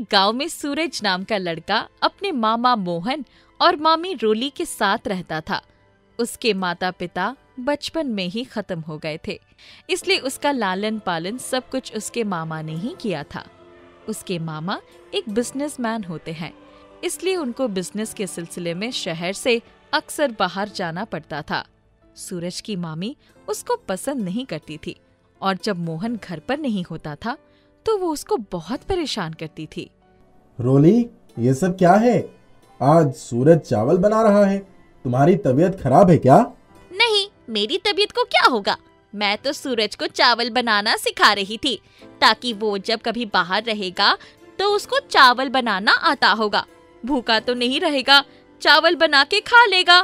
एक गांव में सूरज नाम का लड़का अपने मामा मोहन और मामी रोली के साथ रहता था। उसके माता पिता बचपन में ही खत्म हो गए थे, इसलिए उसका लालन पालन सब कुछ उसके मामा ने ही किया था। उसके मामा एक बिजनेसमैन होते हैं, इसलिए उनको बिजनेस के सिलसिले में शहर से अक्सर बाहर जाना पड़ता था। सूरज की मामी उसको पसंद नहीं करती थी और जब मोहन घर पर नहीं होता था तो वो उसको बहुत परेशान करती थी। रोली, ये सब क्या है? आज सूरज चावल बना रहा है। तुम्हारी तबीयत खराब है क्या? नहीं, मेरी तबीयत को क्या होगा। मैं तो सूरज को चावल बनाना सिखा रही थी ताकि वो जब कभी बाहर रहेगा तो उसको चावल बनाना आता होगा। भूखा तो नहीं रहेगा, चावल बना के खा लेगा।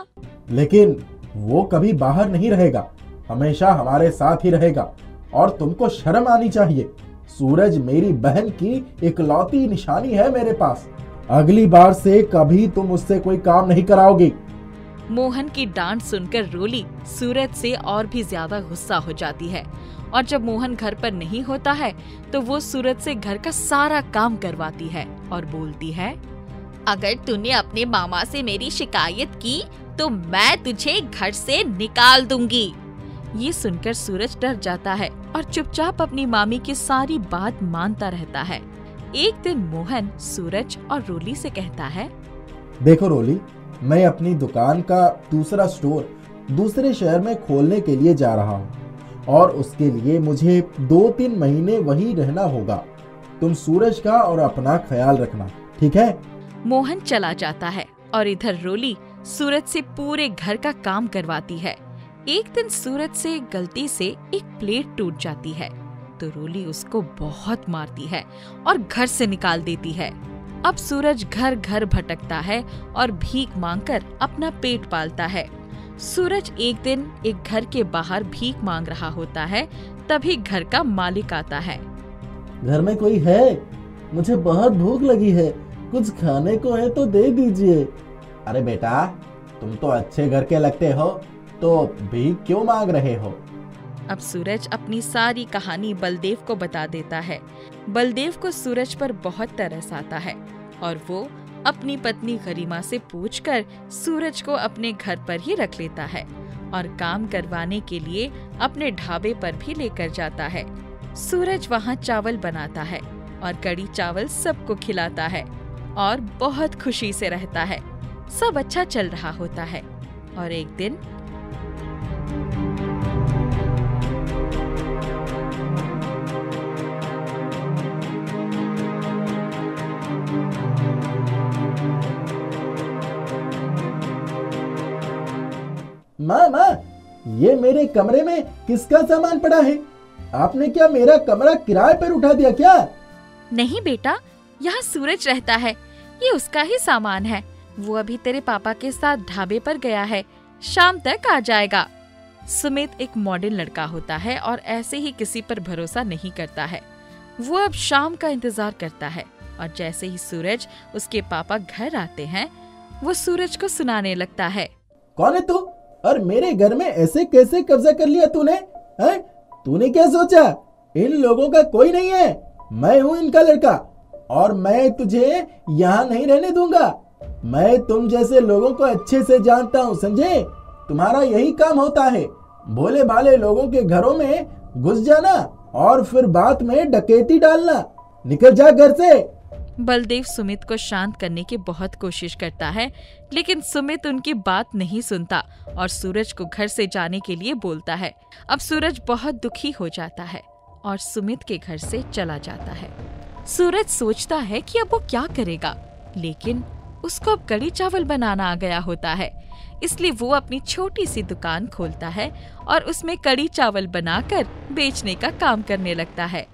लेकिन वो कभी बाहर नहीं रहेगा, हमेशा हमारे साथ ही रहेगा और तुमको शर्म आनी चाहिए। सूरज मेरी बहन की इकलौती निशानी है मेरे पास। अगली बार से कभी तुम उससे कोई काम नहीं कराओगी। मोहन की डांट सुनकर रोली सूरज से और भी ज्यादा गुस्सा हो जाती है और जब मोहन घर पर नहीं होता है तो वो सूरज से घर का सारा काम करवाती है और बोलती है, अगर तूने अपने मामा से मेरी शिकायत की तो मैं तुझे घर से निकाल दूंगी। ये सुनकर सूरज डर जाता है और चुपचाप अपनी मामी की सारी बात मानता रहता है। एक दिन मोहन सूरज और रोली से कहता है, देखो रोली, मैं अपनी दुकान का दूसरा स्टोर दूसरे शहर में खोलने के लिए जा रहा हूँ और उसके लिए मुझे 2-3 महीने वहीं रहना होगा। तुम सूरज का और अपना ख्याल रखना, ठीक है? मोहन चला जाता है और इधर रोली सूरज से पूरे घर का काम करवाती है। एक दिन सूरज से गलती से एक प्लेट टूट जाती है तो रोली उसको बहुत मारती है और घर से निकाल देती है। अब सूरज घर घर भटकता है और भीख मांगकर अपना पेट पालता है। सूरज एक दिन एक घर के बाहर भीख मांग रहा होता है, तभी घर का मालिक आता है। घर में कोई है? मुझे बहुत भूख लगी है, कुछ खाने को है तो दे दीजिए। अरे बेटा, तुम तो अच्छे घर के लगते हो, तो भीख क्यों मांग रहे हो? अब सूरज अपनी सारी कहानी बलदेव को बता देता है। बलदेव को सूरज पर बहुत तरस आता है और वो अपनी पत्नी गरिमा से पूछकर सूरज को अपने घर पर ही रख लेता है और काम करवाने के लिए अपने ढाबे पर भी लेकर जाता है। सूरज वहाँ चावल बनाता है और कड़ी चावल सबको खिलाता है और बहुत खुशी से रहता है। सब अच्छा चल रहा होता है और एक दिन माँ, ये मेरे कमरे में किसका सामान पड़ा है? आपने क्या मेरा कमरा किराए पर उठा दिया क्या? नहीं बेटा, यहाँ सूरज रहता है, ये उसका ही सामान है। वो अभी तेरे पापा के साथ ढाबे पर गया है, शाम तक आ जाएगा। सुमित एक मॉडर्न लड़का होता है और ऐसे ही किसी पर भरोसा नहीं करता है। वो अब शाम का इंतजार करता है और जैसे ही सूरज उसके पापा घर आते हैं, वो सूरज को सुनाने लगता है, कौन है तू और मेरे घर में ऐसे कैसे कब्जा कर लिया तूने? तूने क्या सोचा? इन लोगों का कोई नहीं है, मैं हूँ इनका लड़का और मैं तुझे यहाँ नहीं रहने दूंगा। मैं तुम जैसे लोगों को अच्छे से जानता हूँ, समझे? तुम्हारा यही काम होता है, भोले भाले लोगों के घरों में घुस जाना और फिर बाद में डकैती डालना। निकल जा घर से। बलदेव सुमित को शांत करने की बहुत कोशिश करता है, लेकिन सुमित उनकी बात नहीं सुनता और सूरज को घर से जाने के लिए बोलता है। अब सूरज बहुत दुखी हो जाता है और सुमित के घर से चला जाता है। सूरज सोचता है कि अब वो क्या करेगा, लेकिन उसको अब कड़ी चावल बनाना आ गया होता है, इसलिए वो अपनी छोटी सी दुकान खोलता है और उसमें कड़ी चावल बनाकर बेचने का काम करने लगता है।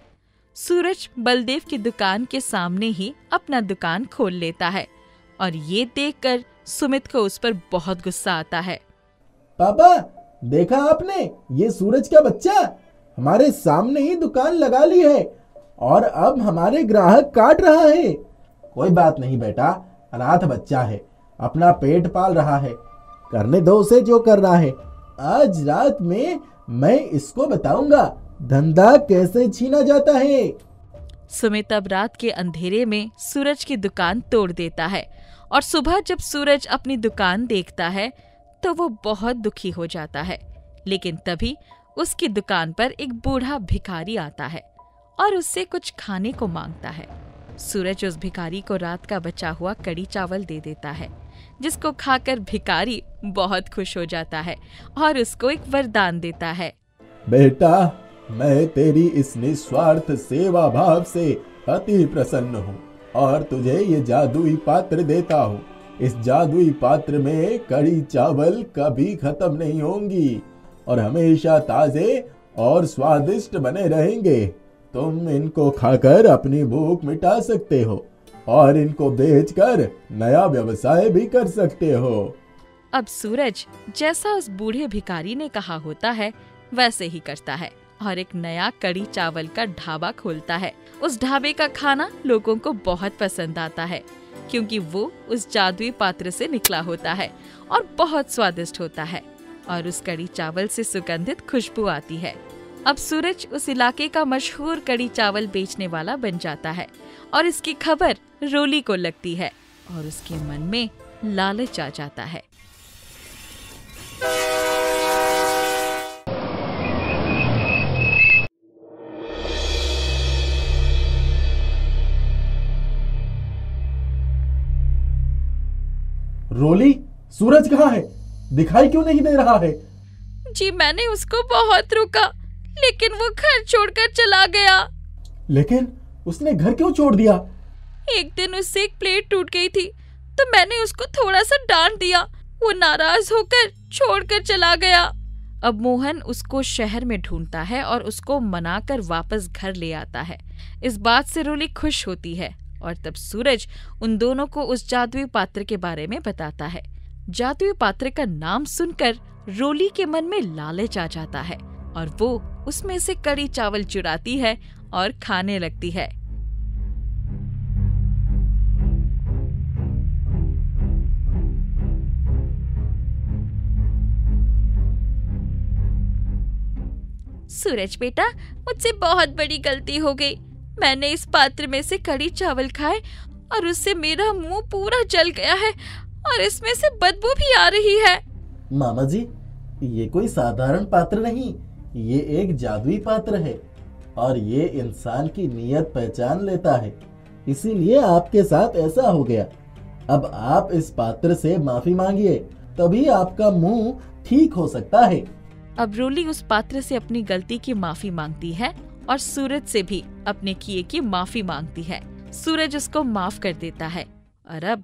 सूरज बलदेव की दुकान के सामने ही अपना दुकान खोल लेता है और ये देखकर सुमित को उस पर बहुत गुस्सा आता है। पापा, देखा आपने, ये सूरज का बच्चा हमारे सामने ही दुकान लगा ली है और अब हमारे ग्राहक काट रहा है। कोई बात नहीं बेटा, अनाथ बच्चा है, अपना पेट पाल रहा है, करने दो उसे जो करना है। आज रात में मैं इसको बताऊंगा धंधा कैसे छीना जाता है। सुमित अब रात के अंधेरे में सूरज की दुकान तोड़ देता है और सुबह जब सूरज अपनी दुकान देखता है तो वो बहुत दुखी हो जाता है। लेकिन तभी उसकी दुकान पर एक बूढ़ा भिखारी आता है और उससे कुछ खाने को मांगता है। सूरज उस भिखारी को रात का बचा हुआ कड़ी चावल दे देता है, जिसको खाकर भिखारी बहुत खुश हो जाता है और उसको एक वरदान देता है। बेटा, मैं तेरी इस निस्वार्थ सेवा भाव से अति प्रसन्न हूँ और तुझे ये जादुई पात्र देता हूँ। इस जादुई पात्र में कड़ी चावल कभी खत्म नहीं होंगी और हमेशा ताजे और स्वादिष्ट बने रहेंगे। तुम इनको खाकर अपनी भूख मिटा सकते हो और इनको बेचकर नया व्यवसाय भी कर सकते हो। अब सूरज जैसा उस बूढ़े भिखारी ने कहा होता है वैसे ही करता है और एक नया कड़ी चावल का ढाबा खोलता है। उस ढाबे का खाना लोगों को बहुत पसंद आता है क्योंकि वो उस जादुई पात्र से निकला होता है और बहुत स्वादिष्ट होता है और उस कड़ी चावल से सुगंधित खुशबू आती है। अब सूरज उस इलाके का मशहूर कड़ी चावल बेचने वाला बन जाता है और इसकी खबर रोली को लगती है और उसके मन में लालच आ जाता है। रोली, सूरज कहाँ है? दिखाई क्यों नहीं दे रहा है? जी मैंने उसको बहुत रोका लेकिन वो घर छोड़कर चला गया। लेकिन उसने घर क्यों छोड़ दिया? एक दिन उससे एक प्लेट टूट गई थी तो मैंने उसको थोड़ा सा डांट दिया। वो नाराज होकर छोड़कर चला गया। अब मोहन उसको शहर में ढूंढता है और उसको मनाकर वापस घर ले आता है। इस बात से रोली खुश होती है और तब सूरज उन दोनों को उस जादुई पात्र के बारे में बताता है। जादुई पात्र का नाम सुनकर रोली के मन में लालच आ जाता है और वो उसमें से कड़ी चावल चुराती है और खाने लगती है। सूरज बेटा, मुझसे बहुत बड़ी गलती हो गई। मैंने इस पात्र में से कड़ी चावल खाए और उससे मेरा मुंह पूरा जल गया है और इसमें से बदबू भी आ रही है। मामा जी, ये कोई साधारण पात्र नहीं, ये एक जादुई पात्र है और ये इंसान की नीयत पहचान लेता है, इसीलिए आपके साथ ऐसा हो गया। अब आप इस पात्र से माफी मांगिए, तभी आपका मुंह ठीक हो सकता है। अब रोली उस पात्र से अपनी गलती की माफी मांगती है और सूरज से भी अपने किए की माफी मांगती है। सूरज उसको माफ कर देता है और अब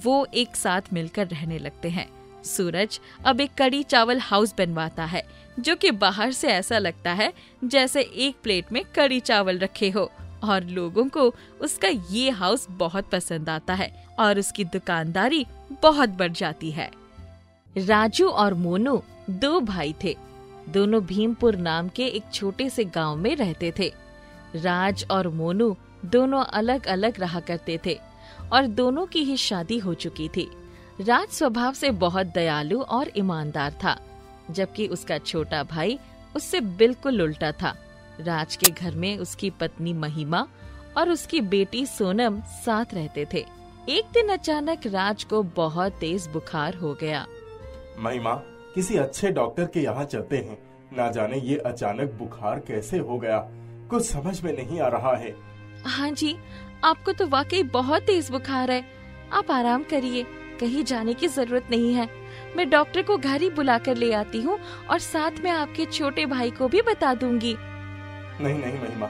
वो एक साथ मिलकर रहने लगते हैं। सूरज अब एक कड़ी चावल हाउस बनवाता है जो कि बाहर से ऐसा लगता है जैसे एक प्लेट में कड़ी चावल रखे हो और लोगों को उसका ये हाउस बहुत पसंद आता है और उसकी दुकानदारी बहुत बढ़ जाती है। राजू और मोनू दो भाई थे। दोनों भीमपुर नाम के एक छोटे से गांव में रहते थे। राज और मोनू दोनों अलग अलग रहा करते थे और दोनों की ही शादी हो चुकी थी। राज स्वभाव से बहुत दयालु और ईमानदार था, जबकि उसका छोटा भाई उससे बिल्कुल उल्टा था। राज के घर में उसकी पत्नी महिमा और उसकी बेटी सोनम साथ रहते थे। एक दिन अचानक राज को बहुत तेज बुखार हो गया। महिमा, किसी अच्छे डॉक्टर के यहाँ चलते हैं। ना जाने ये अचानक बुखार कैसे हो गया, कुछ समझ में नहीं आ रहा है। हाँ जी, आपको तो वाकई बहुत तेज बुखार है। आप आराम करिए, कहीं जाने की जरूरत नहीं है। मैं डॉक्टर को घर ही बुला कर ले आती हूँ और साथ में आपके छोटे भाई को भी बता दूंगी। नहीं नहीं महिमा,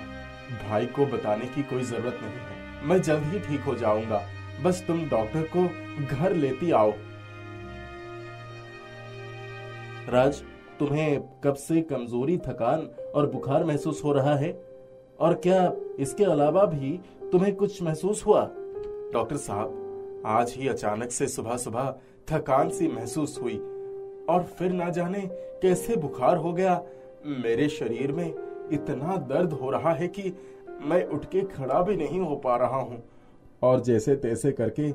भाई को बताने की कोई जरूरत नहीं है। मैं जल्द ही ठीक हो जाऊंगा, बस तुम डॉक्टर को घर लेती आओ। राज, तुम्हें कब से कमजोरी, थकान और बुखार महसूस हो रहा है? और क्या इसके अलावा भी तुम्हें कुछ महसूस हुआ? डॉक्टर साहब, आज ही अचानक से सुबह सुबह थकान सी महसूस हुई और फिर ना जाने कैसे बुखार हो गया। मेरे शरीर में इतना दर्द हो रहा है कि मैं उठ के खड़ा भी नहीं हो पा रहा हूँ और जैसे तैसे करके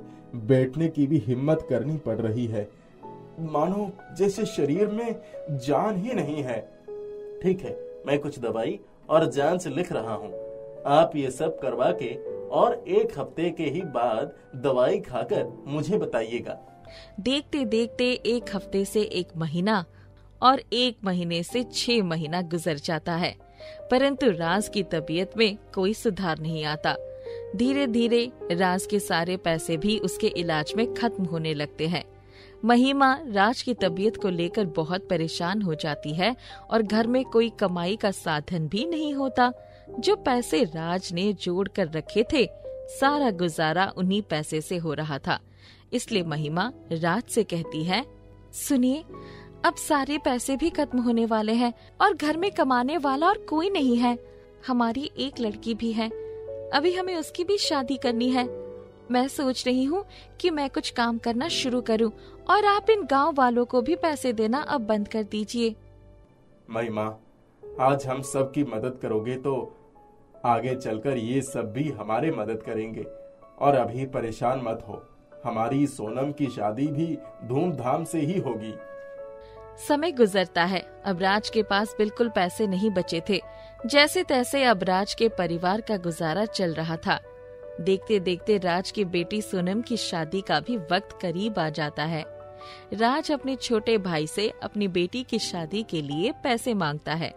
बैठने की भी हिम्मत करनी पड़ रही है। मानो जैसे शरीर में जान ही नहीं है। ठीक है, मैं कुछ दवाई और जांच लिख रहा हूँ। आप ये सब करवा के और 1 हफ्ते के ही बाद दवाई खाकर मुझे बताइएगा। देखते देखते 1 हफ्ते से 1 महीना और 1 महीने से 6 महीना गुजर जाता है, परंतु राज की तबीयत में कोई सुधार नहीं आता। धीरे धीरे राज के सारे पैसे भी उसके इलाज में खत्म होने लगते हैं। महिमा राज की तबीयत को लेकर बहुत परेशान हो जाती है और घर में कोई कमाई का साधन भी नहीं होता। जो पैसे राज ने जोड़ कर रखे थे, सारा गुजारा उन्हीं पैसे से हो रहा था। इसलिए महिमा राज से कहती है, सुनिए, अब सारे पैसे भी खत्म होने वाले हैं और घर में कमाने वाला और कोई नहीं है। हमारी एक लड़की भी है, अभी हमें उसकी भी शादी करनी है। मैं सोच रही हूँ कि मैं कुछ काम करना शुरू करूँ और आप इन गांव वालों को भी पैसे देना अब बंद कर दीजिए। महिमा, आज हम सब की मदद करोगे तो आगे चलकर ये सब भी हमारे मदद करेंगे। और अभी परेशान मत हो, हमारी सोनम की शादी भी धूमधाम से ही होगी। समय गुजरता है। अब राज के पास बिल्कुल पैसे नहीं बचे थे। जैसे तैसे अब राज के परिवार का गुजारा चल रहा था। देखते देखते राज की बेटी सोनम की शादी का भी वक्त करीब आ जाता है। राज अपने छोटे भाई से अपनी बेटी की शादी के लिए पैसे मांगता है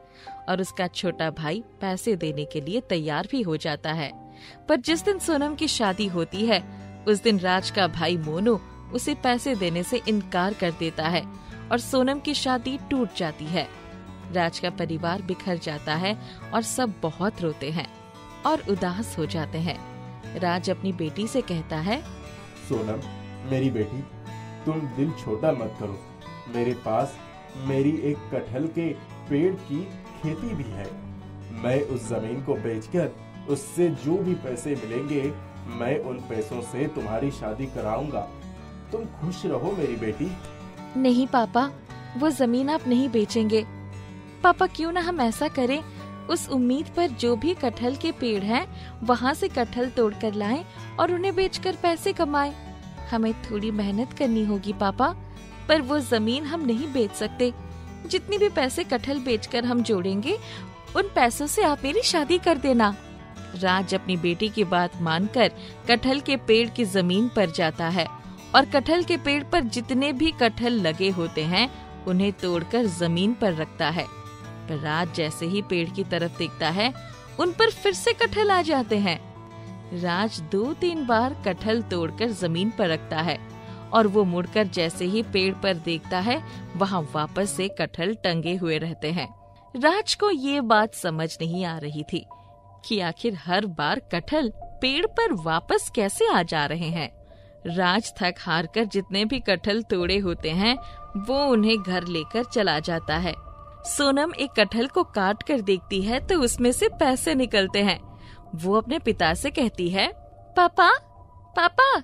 और उसका छोटा भाई पैसे देने के लिए तैयार भी हो जाता है। पर जिस दिन सोनम की शादी होती है, उस दिन राज का भाई मोनू उसे पैसे देने से इनकार कर देता है और सोनम की शादी टूट जाती है। राज का परिवार बिखर जाता है और सब बहुत रोते हैं और उदास हो जाते हैं। राज अपनी बेटी से कहता है, सोनम, मेरी बेटी, तुम दिल छोटा मत करो। मेरे पास मेरी एक कटहल के पेड़ की खेती भी है। मैं उस जमीन को बेचकर उससे जो भी पैसे मिलेंगे, मैं उन पैसों से तुम्हारी शादी कराऊंगा। तुम खुश रहो मेरी बेटी। नहीं पापा, वो जमीन आप नहीं बेचेंगे। पापा, क्यों ना हम ऐसा करें, उस उम्मीद पर जो भी कटहल के पेड़ हैं, वहाँ से कटहल तोड़कर लाएं और उन्हें बेचकर पैसे कमाएं। हमें थोड़ी मेहनत करनी होगी पापा, पर वो जमीन हम नहीं बेच सकते। जितनी भी पैसे कटहल बेचकर हम जोड़ेंगे, उन पैसों से आप मेरी शादी कर देना। राज अपनी बेटी की बात मानकर कटहल के पेड़ की जमीन पर जाता है और कटहल के पेड़ पर जितने भी कटहल लगे होते हैं, उन्हें तोड़कर जमीन पर रखता है। पर राज जैसे ही पेड़ की तरफ देखता है, उन पर फिर से कटहल आ जाते हैं। राज 2-3 बार कटहल तोड़कर जमीन पर रखता है और वो मुड़कर जैसे ही पेड़ पर देखता है, वहाँ वापस से कटहल टंगे हुए रहते हैं। राज को ये बात समझ नहीं आ रही थी कि आखिर हर बार कटहल पेड़ पर वापस कैसे आ जा रहे हैं। राज थक हार कर जितने भी कटहल तोड़े होते हैं, वो उन्हें घर लेकर चला जाता है। सोनम एक कटहल को काट कर देखती है तो उसमें से पैसे निकलते हैं। वो अपने पिता से कहती है, पापा, पापा,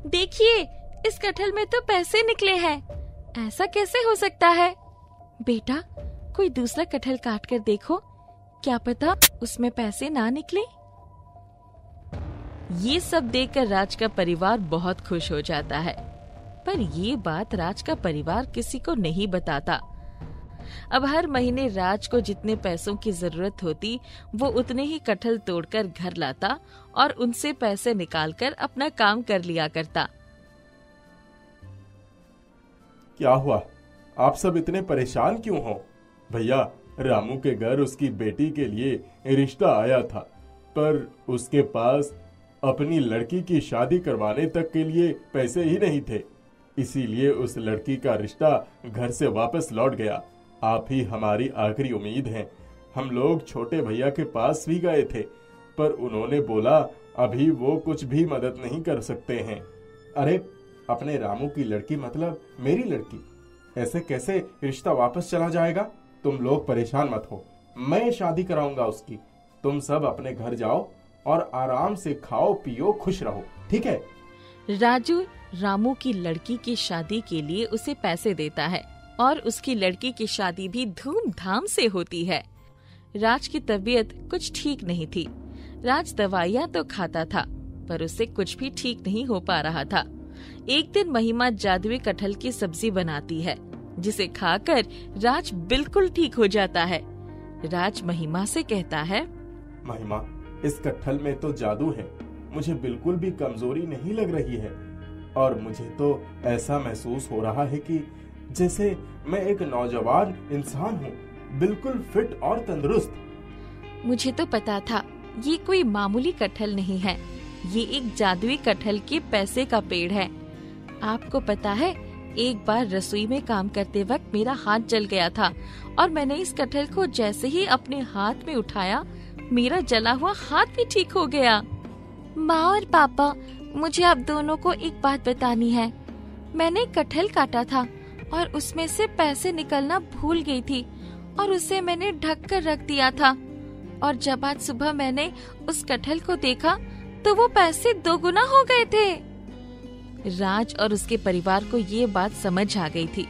देखिए, इस कटहल में तो पैसे निकले हैं। ऐसा कैसे हो सकता है? बेटा, कोई दूसरा कटहल काट कर देखो, क्या पता उसमें पैसे ना निकले। ये सब देखकर राज का परिवार बहुत खुश हो जाता है, पर ये बात राज का परिवार किसी को नहीं बताता। अब हर महीने राज को जितने पैसों की जरूरत होती, वो उतने ही कटहल तोड़कर घर लाता और उनसे पैसे निकालकर अपना काम कर लिया करता। क्या हुआ? आप सब इतने परेशान क्यों हो? भैया, रामू के घर उसकी बेटी के लिए रिश्ता आया था, पर उसके पास अपनी लड़की की शादी करवाने तक के लिए पैसे ही नहीं थे। इसीलिए उस लड़की का रिश्ता घर से वापस लौट गया। आप ही हमारी आखिरी उम्मीद हैं। हम लोग छोटे भैया के पास भी गए थे, पर उन्होंने बोला अभी वो कुछ भी मदद नहीं कर सकते हैं। अरे, अपने रामू की लड़की मतलब मेरी लड़की, ऐसे कैसे रिश्ता वापस चला जाएगा? तुम लोग परेशान मत हो, मैं शादी कराऊंगा उसकी। तुम सब अपने घर जाओ और आराम से खाओ पियो, खुश रहो, ठीक है? राजू रामू की लड़की की शादी के लिए उसे पैसे देता है और उसकी लड़की की शादी भी धूमधाम से होती है। राज की तबीयत कुछ ठीक नहीं थी। राज दवाइयाँ तो खाता था, पर उससे कुछ भी ठीक नहीं हो पा रहा था। एक दिन महिमा जादुई कटहल की सब्जी बनाती है, जिसे खाकर राज बिल्कुल ठीक हो जाता है। राज महिमा से कहता है, महिमा, इस कटहल में तो जादू है, मुझे बिल्कुल भी कमजोरी नहीं लग रही है और मुझे तो ऐसा महसूस हो रहा है कि जैसे मैं एक नौजवान इंसान हूँ, बिल्कुल फिट और तंदुरुस्त। मुझे तो पता था ये कोई मामूली कटहल नहीं है, ये एक जादुई कटहल के पैसे का पेड़ है। आपको पता है, एक बार रसोई में काम करते वक्त मेरा हाथ जल गया था और मैंने इस कटहल को जैसे ही अपने हाथ में उठाया, मेरा जला हुआ हाथ भी ठीक हो गया। माँ और पापा, मुझे आप दोनों को एक बात बतानी है। मैंने कटहल काटा था और उसमें से पैसे निकलना भूल गई थी और उसे मैंने ढक कर रख दिया था, और जब आज सुबह मैंने उस कटहल को देखा तो वो पैसे 2 गुना हो गए थे। राज और उसके परिवार को ये बात समझ आ गई थी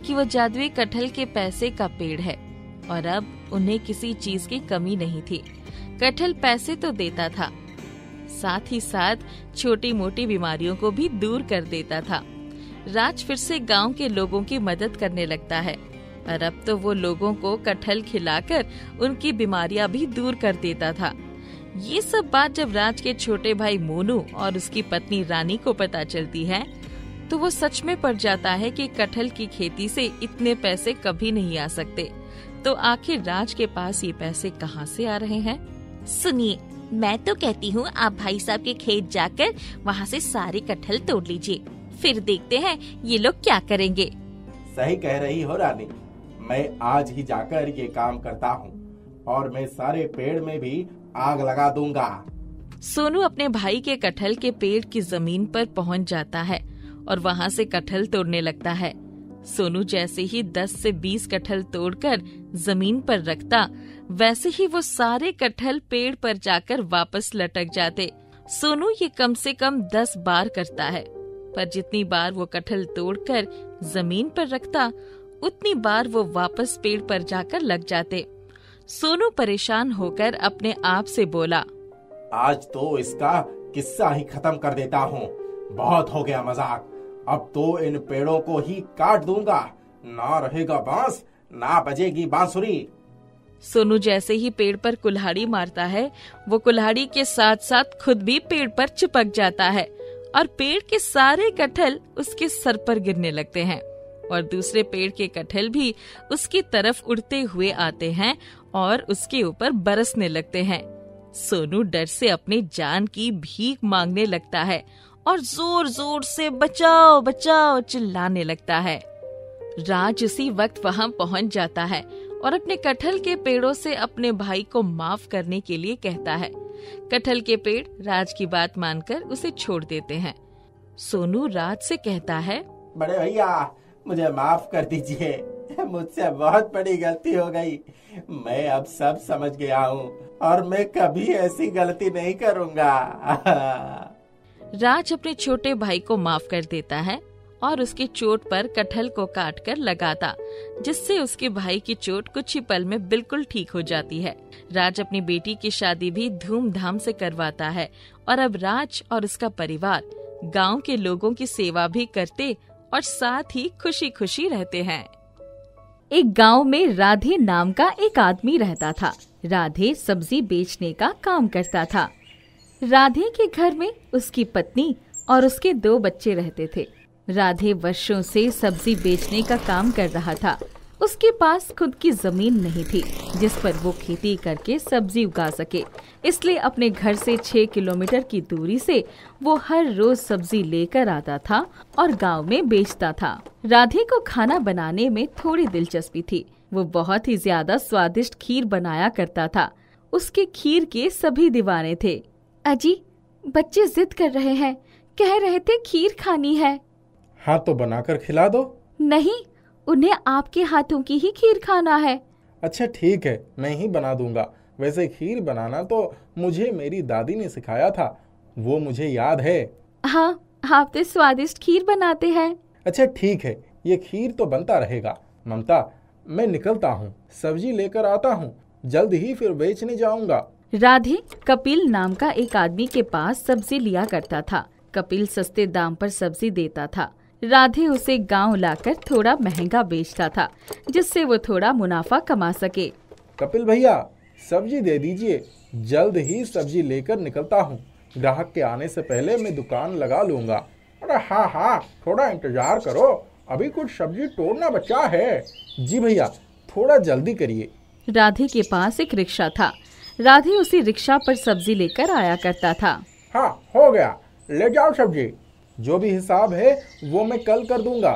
कि वो जादुई कटहल के पैसे का पेड़ है और अब उन्हें किसी चीज की कमी नहीं थी। कटहल पैसे तो देता था, साथ ही साथ छोटी मोटी बीमारियों को भी दूर कर देता था। राज फिर से गांव के लोगों की मदद करने लगता है और अब तो वो लोगों को कटहल खिलाकर उनकी बीमारियां भी दूर कर देता था। ये सब बात जब राज के छोटे भाई मोनू और उसकी पत्नी रानी को पता चलती है तो वो सच में पड़ जाता है कि कटहल की खेती से इतने पैसे कभी नहीं आ सकते। तो आखिर राज के पास ये पैसे कहाँ से आ रहे हैं? सुनिए, मैं तो कहती हूँ आप भाई साहब के खेत जाकर वहाँ से सारे कटहल तोड़ लीजिए, फिर देखते हैं ये लोग क्या करेंगे। सही कह रही हो रानी, मैं आज ही जाकर ये काम करता हूँ और मैं सारे पेड़ में भी आग लगा दूंगा। सोनू अपने भाई के कटहल के पेड़ की जमीन पर पहुंच जाता है और वहां से कटहल तोड़ने लगता है। सोनू जैसे ही 10 से 20 कटहल तोड़कर जमीन पर रखता, वैसे ही वो सारे कटहल पेड़ पर जाकर वापस लटक जाते। सोनू ये कम से कम 10 बार करता है, पर जितनी बार वो कटहल तोड़कर जमीन पर रखता, उतनी बार वो वापस पेड़ पर जाकर लग जाते। सोनू परेशान होकर अपने आप से बोला, आज तो इसका किस्सा ही खत्म कर देता हूँ। बहुत हो गया मजाक, अब तो इन पेड़ों को ही काट दूंगा। ना रहेगा बांस, ना बजेगी बांसुरी। सोनू जैसे ही पेड़ पर कुल्हाड़ी मारता है, वो कुल्हाड़ी के साथ साथ खुद भी पेड़ पर चिपक जाता है और पेड़ के सारे कटहल उसके सर पर गिरने लगते हैं और दूसरे पेड़ के कटहल भी उसकी तरफ उड़ते हुए आते हैं और उसके ऊपर बरसने लगते हैं। सोनू डर से अपने जान की भीख मांगने लगता है और जोर जोर से बचाओ बचाओ चिल्लाने लगता है। राज उसी वक्त वहां पहुंच जाता है और अपने कटहल के पेड़ों से अपने भाई को माफ करने के लिए कहता है। कटहल के पेड़ राज की बात मानकर उसे छोड़ देते हैं। सोनू राज से कहता है, बड़े भैया मुझे माफ कर दीजिए, मुझसे बहुत बड़ी गलती हो गई। मैं अब सब समझ गया हूँ और मैं कभी ऐसी गलती नहीं करूँगा। राज अपने छोटे भाई को माफ कर देता है और उसकी चोट पर कटहल को काटकर लगाता, जिससे उसके भाई की चोट कुछ ही पल में बिल्कुल ठीक हो जाती है। राज अपनी बेटी की शादी भी धूमधाम से करवाता है और अब राज और उसका परिवार गांव के लोगों की सेवा भी करते और साथ ही खुशी खुशी रहते हैं। एक गांव में राधे नाम का एक आदमी रहता था। राधे सब्जी बेचने का काम करता था। राधे के घर में उसकी पत्नी और उसके 2 बच्चे रहते थे। राधे वर्षों से सब्जी बेचने का काम कर रहा था। उसके पास खुद की जमीन नहीं थी जिस पर वो खेती करके सब्जी उगा सके, इसलिए अपने घर से 6 किलोमीटर की दूरी से वो हर रोज सब्जी लेकर आता था और गांव में बेचता था। राधे को खाना बनाने में थोड़ी दिलचस्पी थी। वो बहुत ही ज्यादा स्वादिष्ट खीर बनाया करता था। उसके खीर के सभी दीवाने थे। अजी, बच्चे जिद कर रहे हैं, कह रहे थे खीर खानी है। हाँ तो बनाकर खिला दो। नहीं, उन्हें आपके हाथों की ही खीर खाना है। अच्छा ठीक है, मैं ही बना दूंगा। वैसे खीर बनाना तो मुझे मेरी दादी ने सिखाया था, वो मुझे याद है। हाँ, आप तो स्वादिष्ट खीर बनाते हैं। अच्छा ठीक है, ये खीर तो बनता रहेगा। ममता, मैं निकलता हूँ, सब्जी लेकर आता हूँ, जल्द ही फिर बेचने जाऊंगा। राधे कपिल नाम का एक आदमी के पास सब्जी लिया करता था। कपिल सस्ते दाम पर सब्जी देता था। राधे उसे गांव लाकर थोड़ा महंगा बेचता था, जिससे वो थोड़ा मुनाफा कमा सके। कपिल भैया, सब्जी दे दीजिए, जल्द ही सब्जी लेकर निकलता हूँ। ग्राहक के आने से पहले मैं दुकान लगा लूंगा। अरे हाँ हाँ, थोड़ा इंतजार करो, अभी कुछ सब्जी तोड़ना बचा है। जी भैया, थोड़ा जल्दी करिए। राधे के पास एक रिक्शा था। राधे उसी रिक्शा पर सब्जी लेकर आया करता था। हाँ, हो गया, ले जाओ सब्जी। जो भी हिसाब है वो मैं कल कर दूंगा।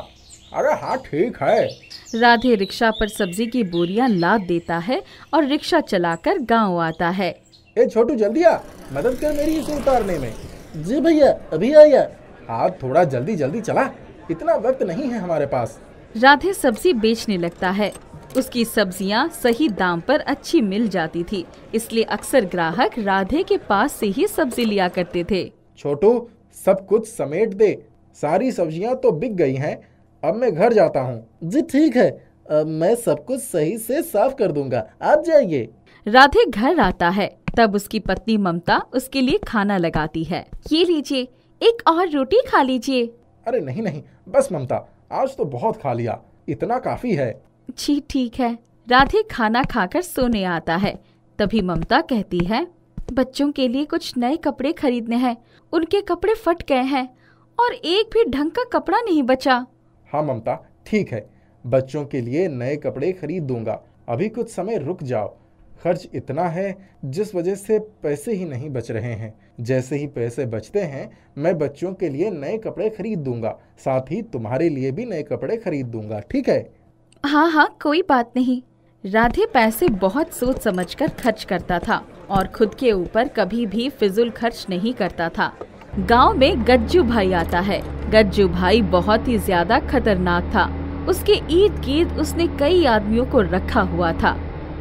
अरे हाँ ठीक है। राधे रिक्शा पर सब्जी की बोरियां लाद देता है और रिक्शा चलाकर गांव आता है। ए छोटू, जल्दी आ, मदद कर मेरी इसे उतारने में। जी भैया, अभी आया। हाँ, थोड़ा जल्दी जल्दी चला, इतना वक्त नहीं है हमारे पास। राधे सब्जी बेचने लगता है। उसकी सब्जियां सही दाम पर अच्छी मिल जाती थी, इसलिए अक्सर ग्राहक राधे के पास से ही सब्जी लिया करते थे। छोटू, सब कुछ समेट दे, सारी सब्जियां तो बिक गई हैं, अब मैं घर जाता हूँ। जी ठीक है, मैं सब कुछ सही से साफ कर दूंगा, आप जाइए। राधे घर आता है, तब उसकी पत्नी ममता उसके लिए खाना लगाती है। ये लीजिए, एक और रोटी खा लीजिए। अरे नहीं नहीं, बस ममता, आज तो बहुत खा लिया, इतना काफी है। जी ठीक है। राधे खाना खाकर सोने आता है। तभी ममता कहती है, बच्चों के लिए कुछ नए कपड़े खरीदने हैं, उनके कपड़े फट गए हैं और एक भी ढंग का कपड़ा नहीं बचा। हाँ ममता, ठीक है, बच्चों के लिए नए कपड़े खरीद दूंगा, अभी कुछ समय रुक जाओ। खर्च इतना है जिस वजह से पैसे ही नहीं बच रहे हैं। जैसे ही पैसे बचते हैं मैं बच्चों के लिए नए कपड़े खरीद दूंगा, साथ ही तुम्हारे लिए भी नए कपड़े खरीद दूंगा, ठीक है? हाँ हाँ, कोई बात नहीं। राधे पैसे बहुत सोच समझकर खर्च करता था और खुद के ऊपर कभी भी फिजूल खर्च नहीं करता था। गांव में गज्जू भाई आता है। गज्जू भाई बहुत ही ज्यादा खतरनाक था। उसके इर्द गिर्द उसने कई आदमियों को रखा हुआ था।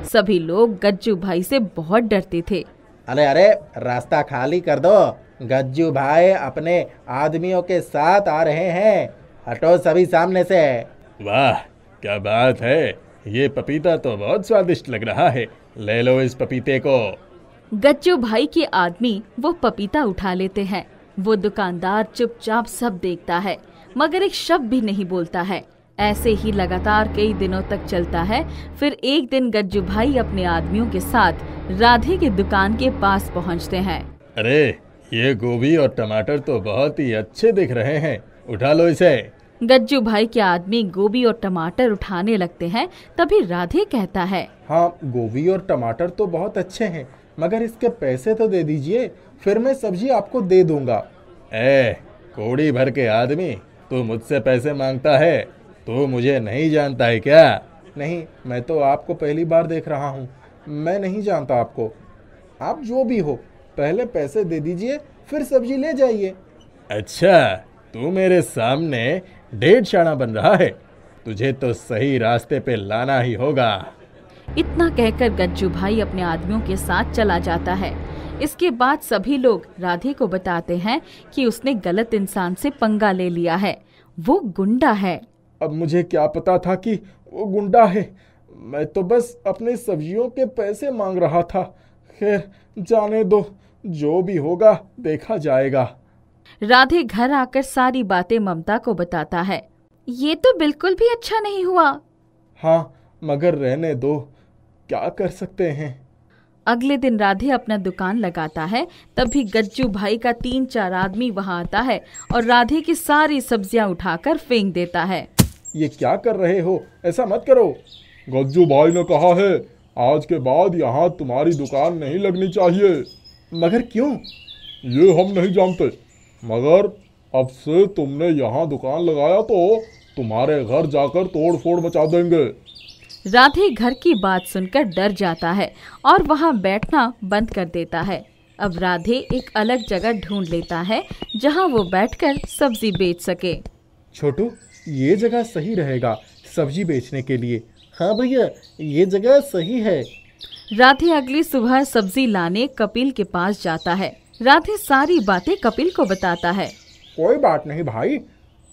सभी लोग गज्जू भाई से बहुत डरते थे। अरे अरे, रास्ता खाली कर दो, गज्जू भाई अपने आदमियों के साथ आ रहे हैं, हटो सभी सामने से। वाह, क्या बात है, ये पपीता तो बहुत स्वादिष्ट लग रहा है, ले लो इस पपीते को। गज्जू भाई के आदमी वो पपीता उठा लेते हैं। वो दुकानदार चुपचाप सब देखता है, मगर एक शब्द भी नहीं बोलता है। ऐसे ही लगातार कई दिनों तक चलता है। फिर एक दिन गज्जू भाई अपने आदमियों के साथ राधे की दुकान के पास पहुंचते हैं। अरे, ये गोभी और टमाटर तो बहुत ही अच्छे दिख रहे हैं, उठा लो इसे। गज्जू भाई के आदमी गोभी और टमाटर उठाने लगते हैं। तभी राधे कहता है, हाँ, गोभी और टमाटर तो बहुत अच्छे हैं, मगर इसके पैसे तो दे दीजिए, फिर मैं सब्जी आपको दे दूंगा। कोड़ी भर के आदमी, तू मुझसे पैसे मांगता है? तू मुझे नहीं जानता है क्या? नहीं, मैं तो आपको पहली बार देख रहा हूँ, मैं नहीं जानता आपको। आप जो भी हो, पहले पैसे दे दीजिए, फिर सब्जी ले जाइए। अच्छा, तू मेरे सामने डेढ़ शाना बन रहा है, तुझे तो सही रास्ते पे लाना ही होगा। इतना कहकर गज्जू भाई अपने आदमियों के साथ चला जाता है। इसके बाद सभी लोग राधे को बताते हैं कि उसने गलत इंसान से पंगा ले लिया है, वो गुंडा है। अब मुझे क्या पता था कि वो गुंडा है, मैं तो बस अपने सब्जियों के पैसे मांग रहा था। खैर, जाने दो, जो भी होगा देखा जाएगा। राधे घर आकर सारी बातें ममता को बताता है। ये तो बिल्कुल भी अच्छा नहीं हुआ। हाँ, मगर रहने दो, क्या कर सकते हैं। अगले दिन राधे अपना दुकान लगाता है। तभी गज्जू भाई का 3-4 आदमी वहां आता है और राधे की सारी सब्जियां उठाकर फेंक देता है। ये क्या कर रहे हो, ऐसा मत करो। गज्जू भाई ने कहा है, आज के बाद यहाँ तुम्हारी दुकान नहीं लगनी चाहिए। मगर क्यों? ये हम नहीं जानते, मगर अब से तुमने यहाँ दुकान लगाया तो तुम्हारे घर जाकर तोड़ फोड़ मचा देंगे। राधे घर की बात सुनकर डर जाता है और वहां बैठना बंद कर देता है। अब राधे एक अलग जगह ढूंढ लेता है जहां वो बैठकर सब्जी बेच सके। छोटू, ये जगह सही रहेगा सब्जी बेचने के लिए। हाँ भैया, ये जगह सही है। राधे अगली सुबह सब्जी लाने कपिल के पास जाता है। राधे सारी बातें कपिल को बताता है। कोई बात नहीं भाई,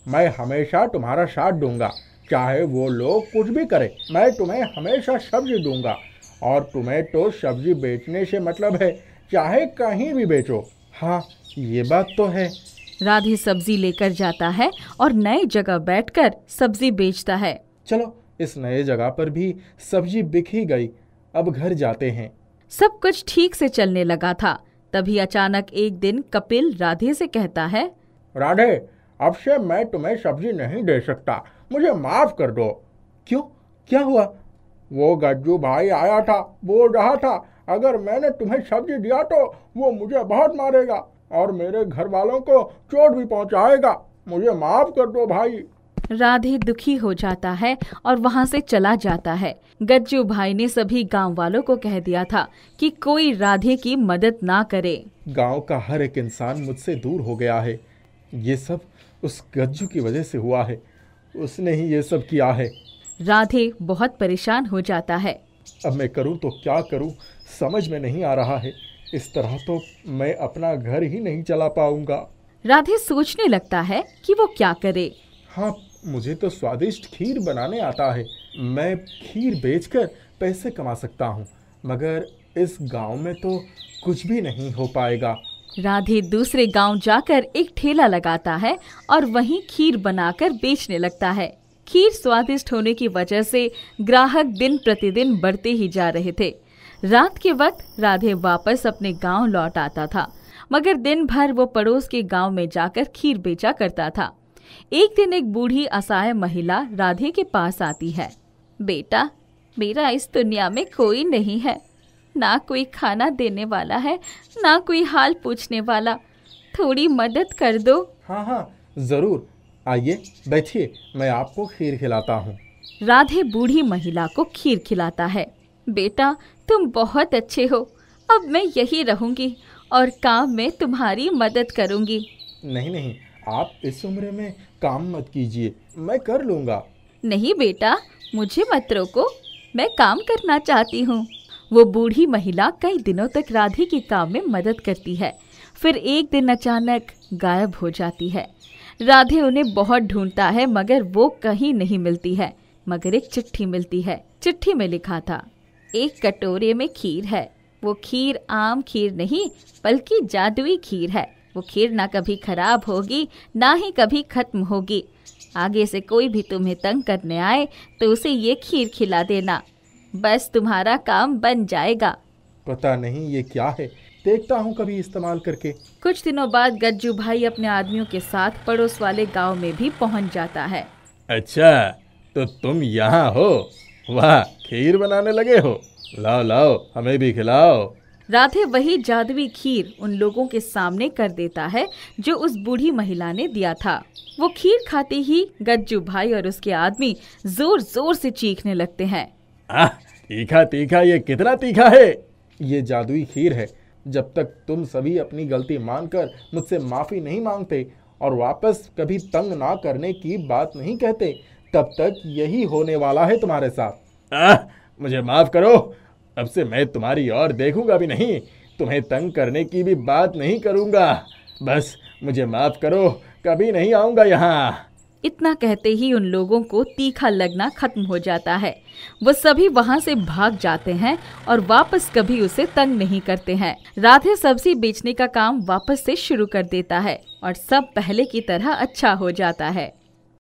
मैं हमेशा तुम्हारा साथ दूंगा, चाहे वो लोग कुछ भी करें, मैं तुम्हें हमेशा सब्जी दूंगा। और तुम्हें तो सब्जी बेचने से मतलब है, चाहे कहीं भी बेचो। हाँ, ये बात तो है। राधे सब्जी लेकर जाता है और नई जगह बैठकर सब्जी बेचता है। चलो, इस नए जगह पर भी सब्जी बिक ही गई, अब घर जाते हैं। सब कुछ ठीक से चलने लगा था। तभी अचानक एक दिन कपिल राधे से कहता है, राधे, अब से मैं तुम्हें सब्जी नहीं दे सकता, मुझे माफ कर दो। क्यों, क्या हुआ? वो गज्जू भाई आया था, बोल रहा था अगर मैंने तुम्हें सब्जी दिया तो वो मुझे बहुत मारेगा और मेरे घर वालों को चोट भी पहुंचाएगा। मुझे माफ कर दो भाई। राधे दुखी हो जाता है और वहाँ से चला जाता है। गज्जू भाई ने सभी गांव वालों को कह दिया था कि कोई राधे की मदद ना करे। गांव का हर एक इंसान मुझसे दूर हो गया है। ये सब उस गज्जू की वजह से हुआ है, उसने ही ये सब किया है। राधे बहुत परेशान हो जाता है। अब मैं करूं तो क्या करूं, समझ में नहीं आ रहा है। इस तरह तो मैं अपना घर ही नहीं चला पाऊंगा। राधे सोचने लगता है कि वो क्या करे। हाँ, मुझे तो स्वादिष्ट खीर बनाने आता है। मैं खीर बेचकर पैसे कमा सकता हूँ, मगर इस गांव में तो कुछ भी नहीं हो पाएगा। राधे दूसरे गांव जाकर एक ठेला लगाता है और वहीं खीर बनाकर बेचने लगता है। खीर स्वादिष्ट होने की वजह से ग्राहक दिन प्रतिदिन बढ़ते ही जा रहे थे। रात के वक्त राधे वापस अपने गांव लौट आता था, मगर दिन भर वो पड़ोस के गांव में जाकर खीर बेचा करता था। एक दिन एक बूढ़ी असहाय महिला राधे के पास आती है। बेटा, मेरा इस दुनिया में कोई नहीं है, ना कोई खाना देने वाला है, ना कोई हाल पूछने वाला, थोड़ी मदद कर दो। हाँ हाँ, जरूर, आइए बैठिए, मैं आपको खीर खिलाता हूँ। राधे बूढ़ी महिला को खीर खिलाता है। बेटा, तुम बहुत अच्छे हो, अब मैं यही रहूंगी और काम में तुम्हारी मदद करूंगी। नहीं नहीं, आप इस उम्र में काम मत कीजिए, मैं कर लूँगा। नहीं बेटा, मुझे मत रोको, मैं काम करना चाहती हूँ। वो बूढ़ी महिला कई दिनों तक राधे के काम में मदद करती है, फिर एक दिन अचानक गायब हो जाती है। राधे उन्हें बहुत ढूंढता है, मगर वो कहीं नहीं मिलती है। मगर एक चिट्ठी मिलती है। चिट्ठी में लिखा था, एक कटोरे में खीर है। वो खीर आम खीर नहीं, बल्कि जादुई खीर है। वो खीर ना कभी खराब होगी, ना ही कभी खत्म होगी। आगे से कोई भी तुम्हें तंग करने आए तो उसे ये खीर खिला देना, बस तुम्हारा काम बन जाएगा। पता नहीं ये क्या है, देखता हूँ कभी इस्तेमाल करके। कुछ दिनों बाद गज्जू भाई अपने आदमियों के साथ पड़ोस वाले गांव में भी पहुंच जाता है। अच्छा, तो तुम यहाँ हो? वाह, खीर बनाने लगे हो? लाओ लाओ, हमें भी खिलाओ। राधे वही जादुई खीर उन लोगों के सामने कर देता है जो उस बूढ़ी महिला ने दिया था। वो खीर खाते ही गज्जू भाई और उसके आदमी जोर जोर से चीखने लगते हैं। तीखा तीखा, ये कितना तीखा है! ये जादुई खीर है। जब तक तुम सभी अपनी गलती मानकर मुझसे माफी नहीं मांगते और वापस कभी तंग ना करने की बात नहीं कहते, तब तक यही होने वाला है तुम्हारे साथ। मुझे माफ करो, अब से मैं तुम्हारी ओर देखूंगा भी नहीं, तुम्हें तंग करने की भी बात नहीं करूंगा। बस मुझे माफ करो, कभी नहीं आऊंगा यहाँ। इतना कहते ही उन लोगों को तीखा लगना खत्म हो जाता है। वो सभी वहाँ से भाग जाते हैं और वापस कभी उसे तंग नहीं करते हैं। राधे सब्जी बेचने का काम वापस से शुरू कर देता है और सब पहले की तरह अच्छा हो जाता है।